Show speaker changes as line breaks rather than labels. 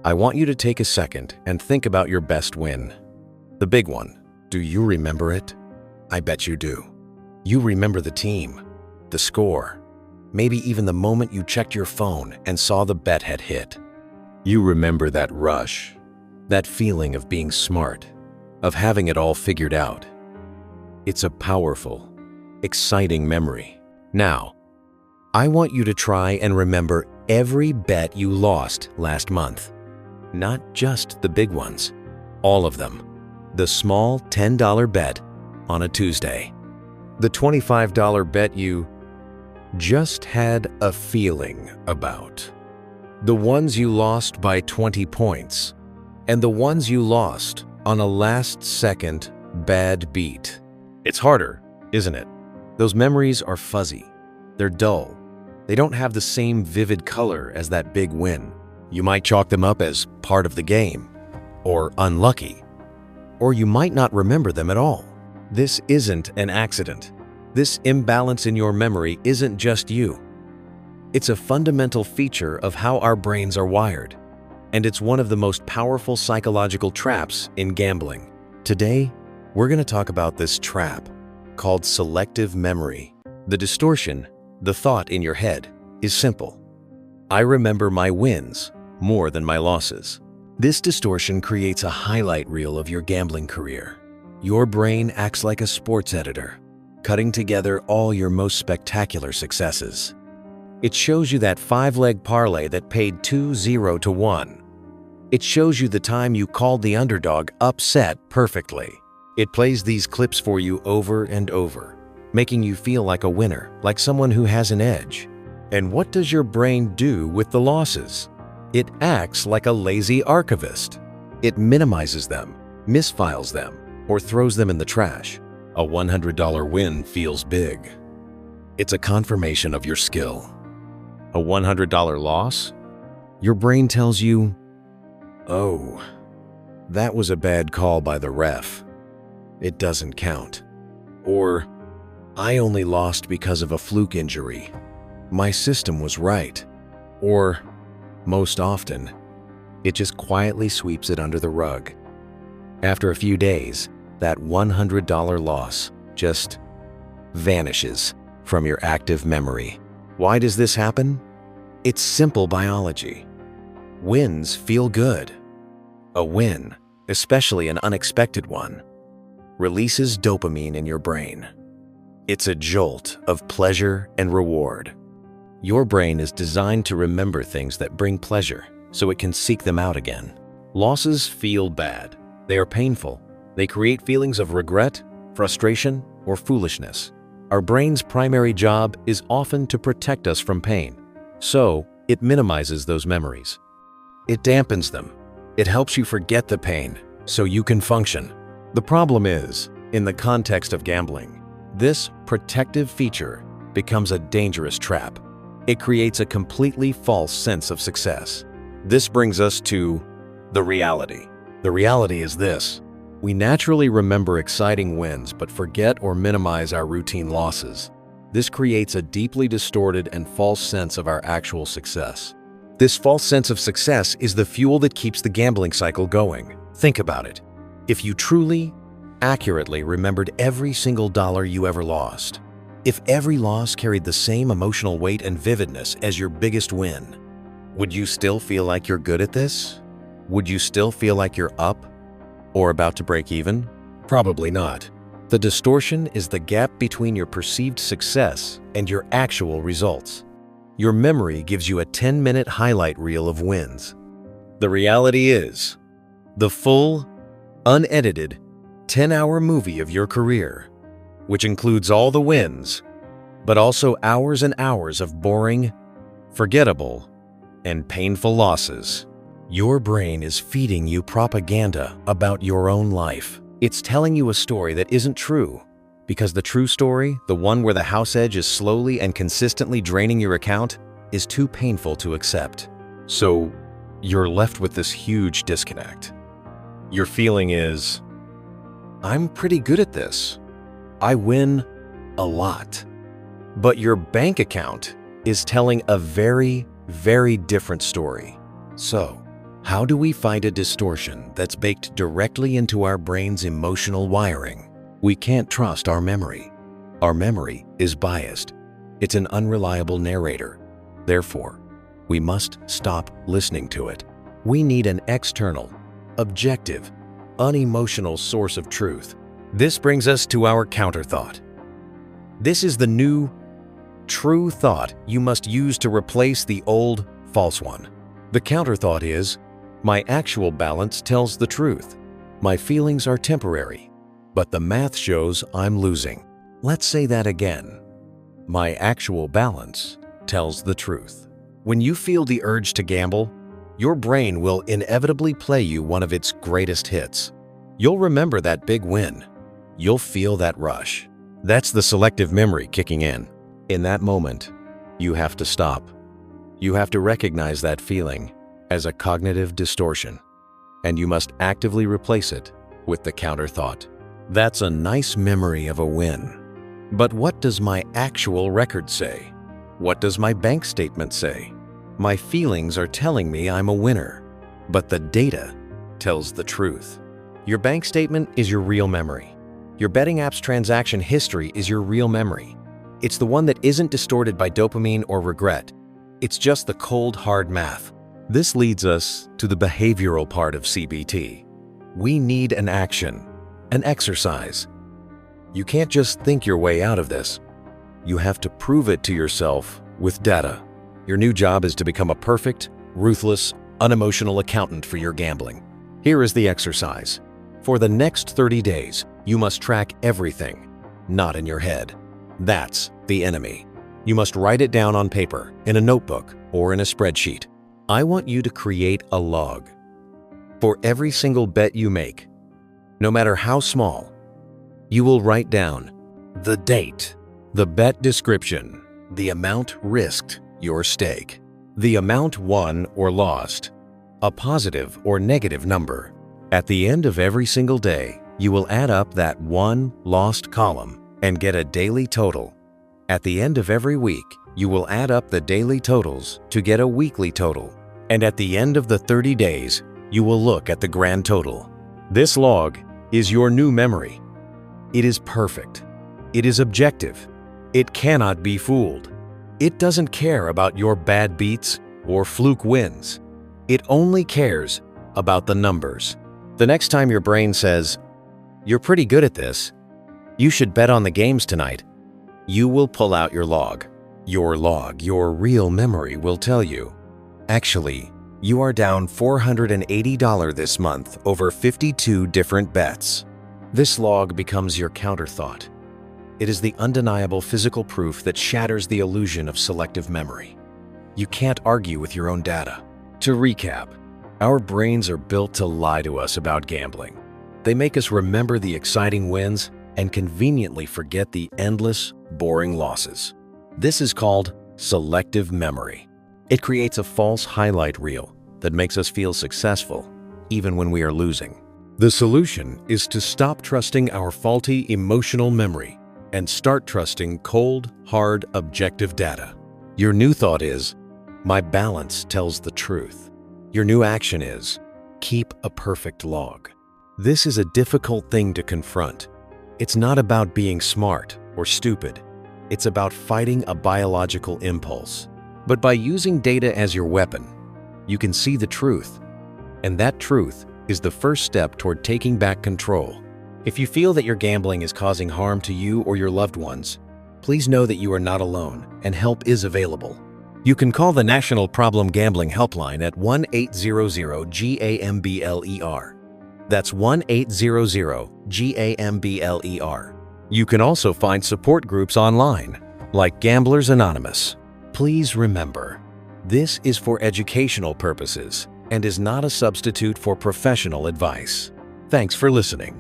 I want you to take a second and think about your best win. The big one. Do you remember it? I bet you do. You remember the team, the score, maybe even the moment you checked your phone and saw the bet had hit. You remember that rush, that feeling of being smart, of having it all figured out. It's a powerful, exciting memory. Now, I want you to try and remember every bet you lost last month. Not just the big ones, all of them. The small $10 bet on a Tuesday. The $25 bet you just had a feeling about. The ones you lost by 20 points. And the ones you lost on a last-second bad beat. It's harder, isn't it? Those memories are fuzzy. They're dull. They don't have the same vivid color as that big win. You might chalk them up as part of the game, or unlucky, or you might not remember them at all. This isn't an accident. This imbalance in your memory isn't just you. It's a fundamental feature of how our brains are wired, and it's one of the most powerful psychological traps in gambling. Today, we're going to talk about this trap called selective memory. The distortion, the thought in your head, is simple. I remember my wins more than my losses. This distortion creates a highlight reel of your gambling career. Your brain acts like a sports editor, cutting together all your most spectacular successes. It shows you that 5-leg parlay that paid 2-0 to 1. It shows you the time you called the underdog upset perfectly. It plays these clips for you over and over, making you feel like a winner, like someone who has an edge. And what does your brain do with the losses? It acts like a lazy archivist. It minimizes them, misfiles them, or throws them in the trash. A $100 win feels big. It's a confirmation of your skill. A $100 loss? Your brain tells you, oh, that was a bad call by the ref. It doesn't count. Or, I only lost because of a fluke injury. My system was right. Or, most often, it just quietly sweeps it under the rug. After a few days, that $100 loss just vanishes from your active memory. Why does this happen? It's simple biology. Wins feel good. A win, especially an unexpected one, releases dopamine in your brain. It's a jolt of pleasure and reward. Your brain is designed to remember things that bring pleasure, so it can seek them out again. Losses feel bad. They are painful. They create feelings of regret, frustration, or foolishness. Our brain's primary job is often to protect us from pain, so it minimizes those memories. It dampens them. It helps you forget the pain, so you can function. The problem is, in the context of gambling, this protective feature becomes a dangerous trap. It creates a completely false sense of success. This brings us to the reality. The reality is this: we naturally remember exciting wins but forget or minimize our routine losses. This creates a deeply distorted and false sense of our actual success. This false sense of success is the fuel that keeps the gambling cycle going. Think about it. If you truly, accurately remembered every single dollar you ever lost, if every loss carried the same emotional weight and vividness as your biggest win, would you still feel like you're good at this? Would you still feel like you're up or about to break even? Probably not. The distortion is the gap between your perceived success and your actual results. Your memory gives you a 10-minute highlight reel of wins. The reality is, the full, unedited, 10-hour movie of your career, which includes all the wins, but also hours and hours of boring, forgettable, and painful losses. Your brain is feeding you propaganda about your own life. It's telling you a story that isn't true, because the true story, the one where the house edge is slowly and consistently draining your account, is too painful to accept. So, you're left with this huge disconnect. Your feeling is, I'm pretty good at this. I win a lot. But your bank account is telling a very, very different story. So, How do we fight a distortion that's baked directly into our brain's emotional wiring? We can't trust our memory. Our memory is biased. It's an unreliable narrator. Therefore, we must stop listening to it. We need an external, objective, unemotional source of truth. This brings us to our counterthought. This is the new, true thought you must use to replace the old, false one. The counterthought is, my actual balance tells the truth. My feelings are temporary, but the math shows I'm losing. Let's say that again. My actual balance tells the truth. When you feel the urge to gamble, your brain will inevitably play you one of its greatest hits. You'll remember that big win. You'll feel that rush. That's the selective memory kicking in. In that moment, you have to stop. You have to recognize that feeling as a cognitive distortion, and you must actively replace it with the counterthought. That's a nice memory of a win. But what does my actual record say? What does my bank statement say? My feelings are telling me I'm a winner, but the data tells the truth. Your bank statement is your real memory. Your betting app's transaction history is your real memory. It's the one that isn't distorted by dopamine or regret. It's just the cold, hard math. This leads us to the behavioral part of CBT. We need an action, an exercise. You can't just think your way out of this. You have to prove it to yourself with data. Your new job is to become a perfect, ruthless, unemotional accountant for your gambling. Here is the exercise. For the next 30 days, you must track everything, not in your head. That's the enemy. You must write it down on paper, in a notebook, or in a spreadsheet. I want you to create a log. For every single bet you make, no matter how small, you will write down the date, the bet description, the amount risked, your stake, the amount won or lost, a positive or negative number. At the end of every single day, you will add up that won, lost column and get a daily total. At the end of every week, you will add up the daily totals to get a weekly total. And at the end of the 30 days, you will look at the grand total. This log is your new memory. It is perfect. It is objective. It cannot be fooled. It doesn't care about your bad beats or fluke wins. It only cares about the numbers. The next time your brain says, "You're pretty good at this. You should bet on the games tonight," you will pull out your log. Your log, your real memory, will tell you, actually, you are down $480 this month over 52 different bets. This log becomes your counterthought. It is the undeniable physical proof that shatters the illusion of selective memory. You can't argue with your own data. To recap, our brains are built to lie to us about gambling. They make us remember the exciting wins and conveniently forget the endless, boring losses. This is called selective memory. It creates a false highlight reel that makes us feel successful, even when we are losing. The solution is to stop trusting our faulty emotional memory and start trusting cold, hard, objective data. Your new thought is, my balance tells the truth. Your new action is, keep a perfect log. This is a difficult thing to confront. It's not about being smart or stupid. It's about fighting a biological impulse. But by using data as your weapon, you can see the truth. And that truth is the first step toward taking back control. If you feel that your gambling is causing harm to you or your loved ones, please know that you are not alone and help is available. You can call the National Problem Gambling Helpline at 1-800-GAMBLER. That's 1-800-GAMBLER. You can also find support groups online, like Gamblers Anonymous. Please remember, this is for educational purposes and is not a substitute for professional advice. Thanks for listening.